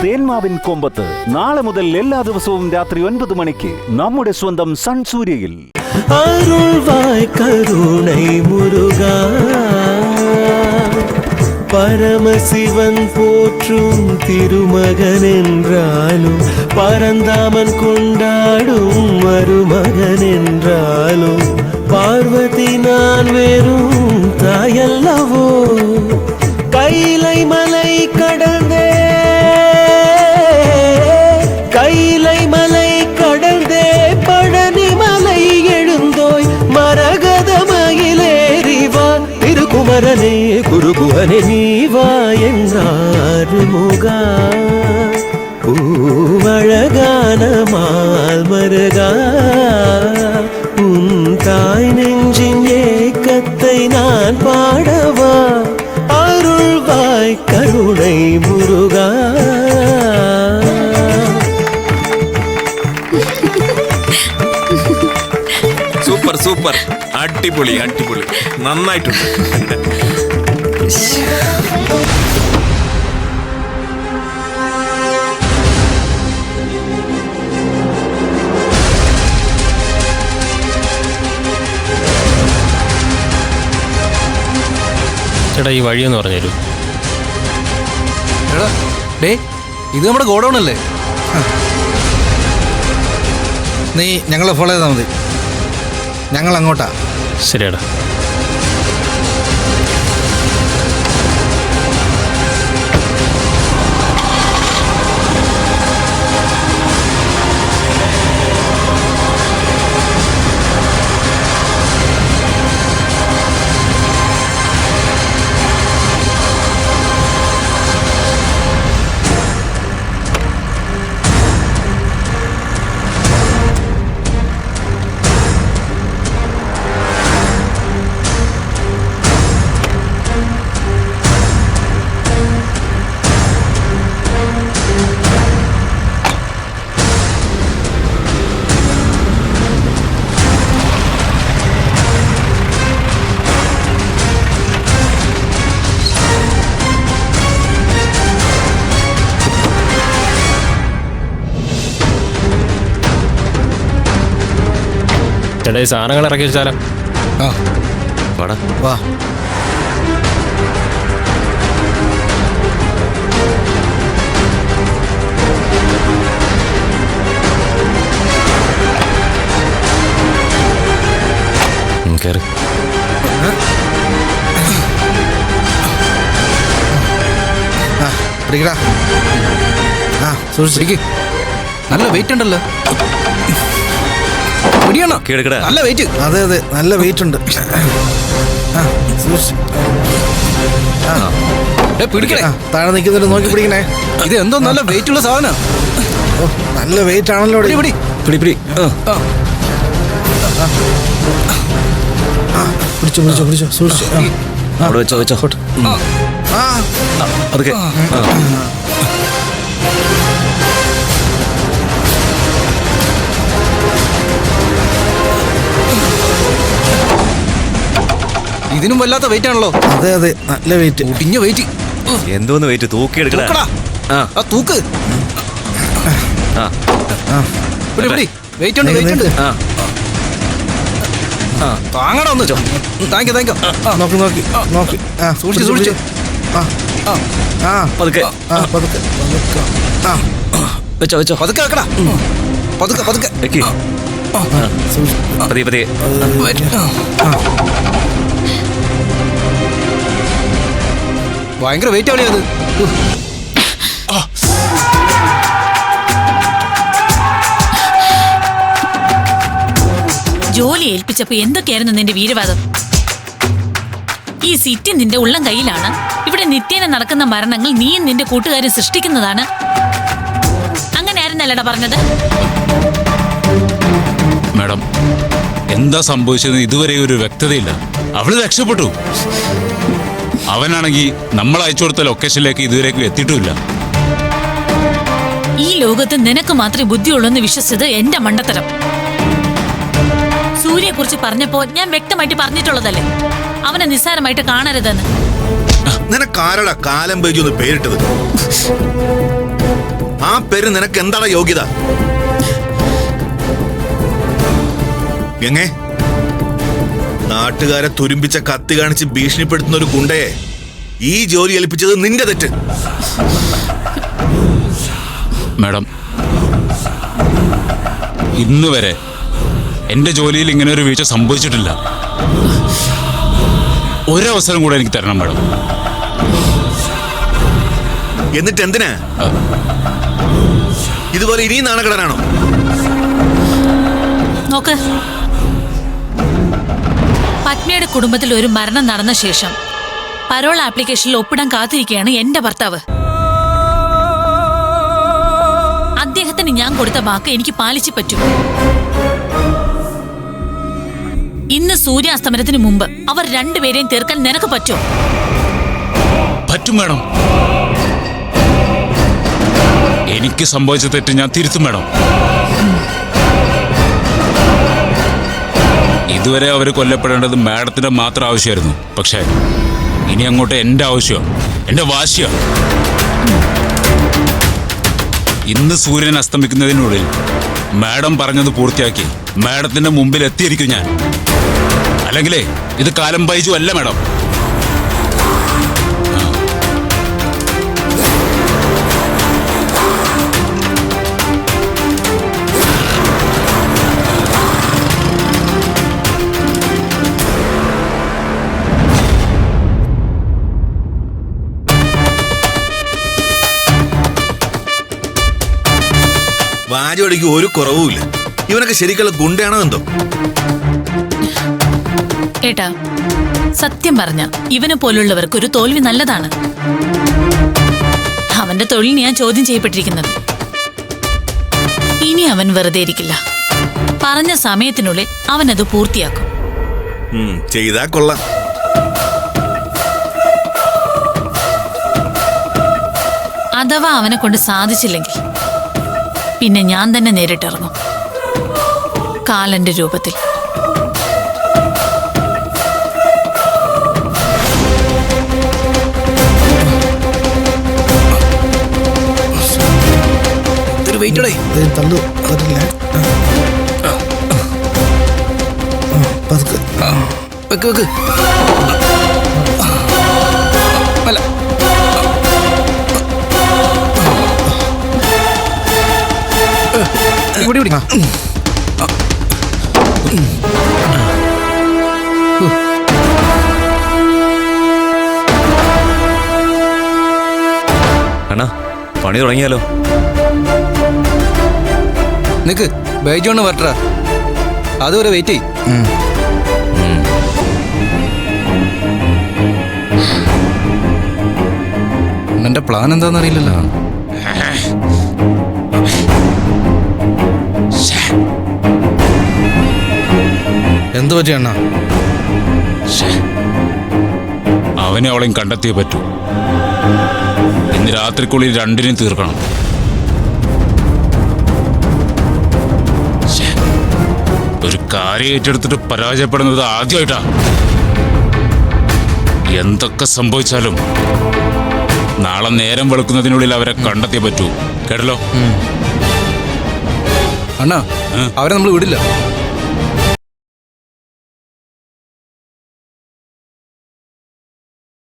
തേന്മാവിൻ കൊമ്പത്ത് നാളെ മുതൽ എല്ലാ ദിവസവും രാത്രി 9 മണിക്ക് നമ്മുടെ സ്വന്തം സൺ സൂര്യയിൽ. அருள்வாய் கருணை முருகா பரமசிவன் போற்றும் திருமகன் என்றாலும் பரந்தாமன் கொண்டாடும் மருமகன் என்றாலும் பார்வதி நான் வெறும் தாயல்லவோ கைலை மலை கடந்தே கைலை மலை கடந்தே பழனி மலை எழுந்தோய் மரகத மயிலேறிவா திருக்குமரனே குருகுவனே நீவா என்றார் முகா பூவழகான மால் மருகா உன் தாய் நெஞ்சின் ஏக்கத்தை நான் பாடவா அருள்வாய் கருணை முருகா. സൂപ്പർ സൂപ്പർ, അടിപൊളി അടിപൊളി, നന്നായിട്ടുണ്ട്. ചേട്ടാ ഈ വഴിയെന്ന് പറഞ്ഞുതരൂ. എടാ ഡേ, ഇത് നമ്മുടെ ഗോഡൗൺ അല്ലേ? നീ ഞങ്ങളെ ഫോളോ ചെയ്താൽ മതി, ഞങ്ങൾ അങ്ങോട്ടാ. ശരിയാടാ. ചേട്ടാ ഈ സാധനങ്ങൾ ഇറക്കി വെച്ചാലോ? ആ വാടാ വാ. കയറി. ആ പിടിക്കടാ. ആ സൂക്ഷിക്ക്, നല്ല വെയിറ്റ് ഉണ്ടല്ലോ. പിടിയണോ? നല്ല വെയിറ്റ്. അതെ അതെ, നല്ല വെയിറ്റ് ഉണ്ട്. പിടിക്കണേ, താഴെ നിൽക്കുന്നുണ്ട്, നോക്കി പിടിക്കണേ. ഇത് എന്തോ നല്ല വെയിറ്റ് ഉള്ള സാധനം. ഓ നല്ല വെയിറ്റ് ആണല്ലോ. പിടി പിടി പിടി. പിടിച്ചോ പിടിച്ചോ പിടിച്ചോ, സൂക്ഷിച്ചു. അവിടെ വെച്ചോ വെച്ചോ. അതൊക്കെ ഇതിനും വല്ലാത്ത വെയിറ്റ് ആണല്ലോ. അതെ അതെ, നല്ല വെയിറ്റ്, ഒടിഞ്ഞ വെയിറ്റ്. എന്തോന്ന് വെയിറ്റ്, തൂക്കി എടുക്കടാ. ആ തൂക്ക്. പിടി പിടി, വെയിറ്റ് ഉണ്ട് വെയിറ്റ് ഉണ്ട്. താങ്ങടാ ഒന്ന്. Thank you thank you. നോക്കി നോക്കി നോക്കി, സൂക്ഷിച്ചു സൂക്ഷിച്ചു. പതുക്കെ പതുക്കെ വെച്ചോ വെച്ചോ. പതുക്കെ വെക്കടാ, പതുക്കെ പതുക്കെ. പതിയെ പതിയെ. ഭയങ്കര വെയിറ്റ് ആവില്ലേ അത്? ജോലി ഏൽപ്പിച്ചപ്പോ എന്തൊക്കെയായിരുന്നു നിന്റെ വീരവാദം? ഈ സിറ്റി നിന്റെ ഉള്ളം കയ്യിലാണ്. ഇവിടെ നിത്യേന നടക്കുന്ന മരണങ്ങൾ നീയും നിന്റെ കൂട്ടുകാരും സൃഷ്ടിക്കുന്നതാണ്. അങ്ങനെ ആയിരുന്നല്ലടാ പറഞ്ഞത്? മാഡം, എന്താ സംഭവിച്ചത് ഇതുവരെ ഒരു വ്യക്തതയില്ല. അവള് രക്ഷപ്പെട്ടു. അവനാണെങ്കിൽ നമ്മൾ അയച്ചു കൊടുത്ത ലൊക്കേഷനിലേക്ക് ഇതുവരേക്കും എത്തിയിട്ടുമില്ല. ഈ ലോകത്ത് നിനക്ക് മാത്രമേ ബുദ്ധിയുള്ളൂ എന്ന് വിശ്വസിച്ചത് എന്റെ മണ്ടത്തരം. സൂര്യയെ കുറിച്ച് പറഞ്ഞപ്പോ ഞാൻ വ്യക്തമായിട്ട് പറഞ്ഞിട്ടുള്ളതല്ലേ, അവനെ നിസ്സാരമായിട്ട് കാണരുതെന്ന്. നിനക്കാരടാ കാലം പേജ് ഒന്ന് പേരിട്ടത്? ആ പേര് നിനക്ക് എന്താണ് യോഗ്യത? എങ്ങേ നാട്ടുകാരെ തുരുമ്പിച്ച കത്തി കാണിച്ച് ഭീഷണിപ്പെടുത്തുന്ന ഒരു ഗുണ്ടയെ ഈ ജോലി ഏൽപ്പിച്ചത് നിന്റെ തെറ്റ്. മാഡം, ഇന്ന് വരെ എന്റെ ജോലിയിൽ ഇങ്ങനെ ഒരു വീഴ്ച സംഭവിച്ചിട്ടില്ല. ഒരവസരം കൂടെ എനിക്ക് തരണം മാഡം. എന്നിട്ട് എന്തിനാ ഇതുപോലെ ഇനിയും നാണക്കെടാനാണോ? നോക്ക്, പത്മയുടെ കുടുംബത്തിൽ ഒരു മരണം നടന്ന ശേഷം പരോൾ ആപ്ലിക്കേഷനിൽ ഒപ്പിടാൻ കാത്തിരിക്കുകയാണ് എന്റെ ഭർത്താവ്. അദ്ദേഹത്തിന് ഞാൻ കൊടുത്ത വാക്ക് എനിക്ക് പാലിച്ചു പറ്റൂ. ഇന്ന് സൂര്യാസ്തമനത്തിന് മുമ്പ് അവർ രണ്ടുപേരെയും തീർക്കാൻ നിനക്ക് പറ്റോ? പറ്റും മാഡം. എനിക്ക് സംഭവിച്ച തെറ്റ് ഞാൻ തിരുത്തും മാഡം. ഇതുവരെ അവർ കൊല്ലപ്പെടേണ്ടത് മാഡത്തിന്റെ മാത്രം ആവശ്യമായിരുന്നു. പക്ഷേ ഇനി അങ്ങോട്ട് എന്റെ ആവശ്യം, എന്റെ വാശിയാണ്. ഇന്ന് സൂര്യൻ അസ്തമിക്കുന്നതിനുള്ളിൽ മാഡം പറഞ്ഞത് പൂർത്തിയാക്കി മാഡത്തിന്റെ മുമ്പിൽ എത്തിയിരിക്കും ഞാൻ. അല്ലെങ്കിലേ ഇത് കാലം ബൈജു അല്ല മാഡം. വാചോടിക്ക് ഒരു കുറവുമില്ല. ഇവനൊക്കെ ശരിക്കുള്ള ഗുണ്ടയാണോ എന്തോ? ഏട്ടാ, സത്യം പറഞ്ഞ ഇവനെ പോലുള്ളവർക്ക് ഒരു തോൽവി നല്ലതാണ്. അവന്റെ തൊഴിൽ ഞാൻ ചോദ്യം ചെയ്യപ്പെട്ടിരിക്കുന്നത്. ഇനി അവൻ വെറുതെ ഇരിക്കില്ല. പറഞ്ഞ സമയത്തിനുള്ളിൽ അവനത് പൂർത്തിയാക്കും. ചെയ്താ കൊള്ളാം. അഥവാ അവനെ കൊണ്ട് സാധിച്ചില്ലെങ്കിൽ പിന്നെ ഞാൻ തന്നെ നേരിട്ടിറങ്ങും, കാലന്റെ രൂപത്തിൽ. തള്ളു അതില്ല. പതുക്കെ വെക്ക് വെക്ക്. അല്ല, ഇവിടെ ഇവിടെ. അണ്ണാ, പണി തുടങ്ങിയാലോ? നിക്ക്, ബൈജോണ് വരട്ടാ. അതുവരെ വെയിറ്റ് ചെയ്. എന്റെ പ്ലാൻ എന്താന്ന് അറിയില്ലല്ലോ. എന്ത് പറ്റി അണ്ണാ? അവനെ അവളെയും കണ്ടെത്തിയേ പറ്റൂ. ഇന്ന് രാത്രിക്കുള്ളിൽ രണ്ടിനും തീർക്കണം. ഒരു കാര്യം ഏറ്റെടുത്തിട്ട് പരാജയപ്പെടുന്നത് ആദ്യമായിട്ടാ. എന്തൊക്കെ സംഭവിച്ചാലും നാളെ നേരം വെളുക്കുന്നതിനുള്ളിൽ അവരെ കണ്ടെത്തിയേ പറ്റൂ. കേട്ടല്ലോ? അണ്ണാ, അവരെ നമ്മൾ വിടില്ല.